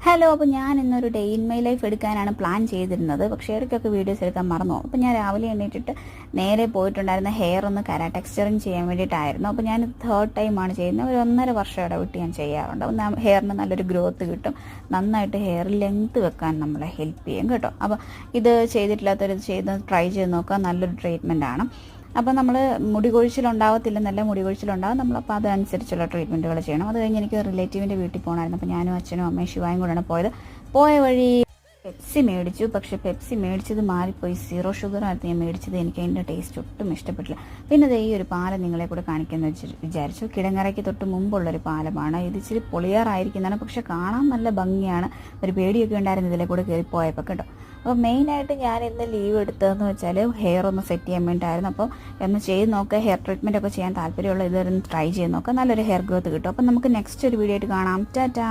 Hello, അപ്പോൾ ഞാൻ ഇന്നൊരു ഡേ ഇൻ മൈ ലൈഫ് എടുക്കാനാണ് പ്ലാൻ ചെയ്തിരുന്നത്. പക്ഷേ ഇടയ്ക്കൊക്കെ വീഡിയോസ് എടുക്കാൻ മറന്നു. അപ്പോൾ ഞാൻ രാവിലെ എണീറ്റിട്ട് നേരെ പോയിട്ടുണ്ടായിരുന്ന ഹെയർ ഒന്ന് ടെക്സ്ചറിങ് ചെയ്യാൻ വേണ്ടിയിട്ടായിരുന്നു. അപ്പോൾ ഞാൻ തേർഡ് ടൈമാണ് ചെയ്യുന്നത്. ഒരു 1.5 വർഷം ഇടവിട്ട് ഞാൻ ചെയ്യാറുണ്ട്. അപ്പോൾ ഹെയറിന് നല്ലൊരു ഗ്രോത്ത് കിട്ടും, നന്നായിട്ട് ഹെയർ ലെങ്ത്ത് വെക്കാൻ നമ്മളെ ഹെൽപ്പ് ചെയ്യും കേട്ടോ. അപ്പോൾ ഇത് ചെയ്തിട്ടില്ലാത്തവർ ട്രൈ ചെയ്ത് നോക്കുക. നല്ലൊരു ട്രീറ്റ്മെൻ്റ് ആണ്. അപ്പോൾ നമ്മൾ മുടി കൊഴിച്ചിലുണ്ടാവത്തില്ല, നല്ല മുടി കൊഴിച്ചിലുണ്ടാവും. നമ്മളപ്പോൾ അതനുസരിച്ചുള്ള ട്രീറ്റ്മെൻറ്റുകൾ ചെയ്യണം. അത് കഴിഞ്ഞ് എനിക്ക് റിലേറ്റീവിൻ്റെ വീട്ടിൽ പോകണമായിരുന്നു. അപ്പോൾ ഞാനും അച്ഛനും അമ്മയും ശിവായും കൂടെയാണ് പോയത്. പോയ വഴി പെപ്സി മേടിച്ചു. പക്ഷേ പെപ്സി മേടിച്ചത് മാറിപ്പോയി, 0 ഷുഗറായിരുന്നു ഞാൻ മേടിച്ചത്. എനിക്ക് അതിൻ്റെ ടേസ്റ്റ് ഒട്ടും ഇഷ്ടപ്പെട്ടില്ല. പിന്നെ ഈ ഒരു പാലം നിങ്ങളെ കൂടെ കാണിക്കാമെന്ന് വിചാരിച്ചു. കിടങ്ങറയ്ക്ക് തൊട്ട് മുമ്പുള്ളൊരു പാലമാണ്. ഇത് ഇച്ചിരി പൊളിയാറായിരിക്കുന്നതാണ്, പക്ഷെ കാണാൻ നല്ല ഭംഗിയാണ്. ഒരു പേടിയൊക്കെ ഉണ്ടായിരുന്നു ഇതിലെ കൂടെ കയറിപ്പോയപ്പോൾ കേട്ടോ. അപ്പോൾ മെയിനായിട്ട് ഞാൻ ഇന്ന് ലീവ് എടുത്തതെന്ന് വെച്ചാൽ ഹെയർ ഒന്ന് സെറ്റ് ചെയ്യാൻ വേണ്ടിയിട്ടായിരുന്നു. അപ്പോൾ ഒന്ന് ചെയ്ത് നോക്കുക. ഹെയർ ട്രീറ്റ്മെൻറ്റ് ഒക്കെ ചെയ്യാൻ താല്പര്യമുള്ള ഇതൊന്ന് ട്രൈ ചെയ്ത് നോക്കുക. നല്ലൊരു ഹെയർ ഗ്രോത്ത് കിട്ടും. അപ്പോൾ നമുക്ക് നെക്സ്റ്റ് ഒരു വീഡിയോ ആയിട്ട് കാണാം. ടാറ്റാ.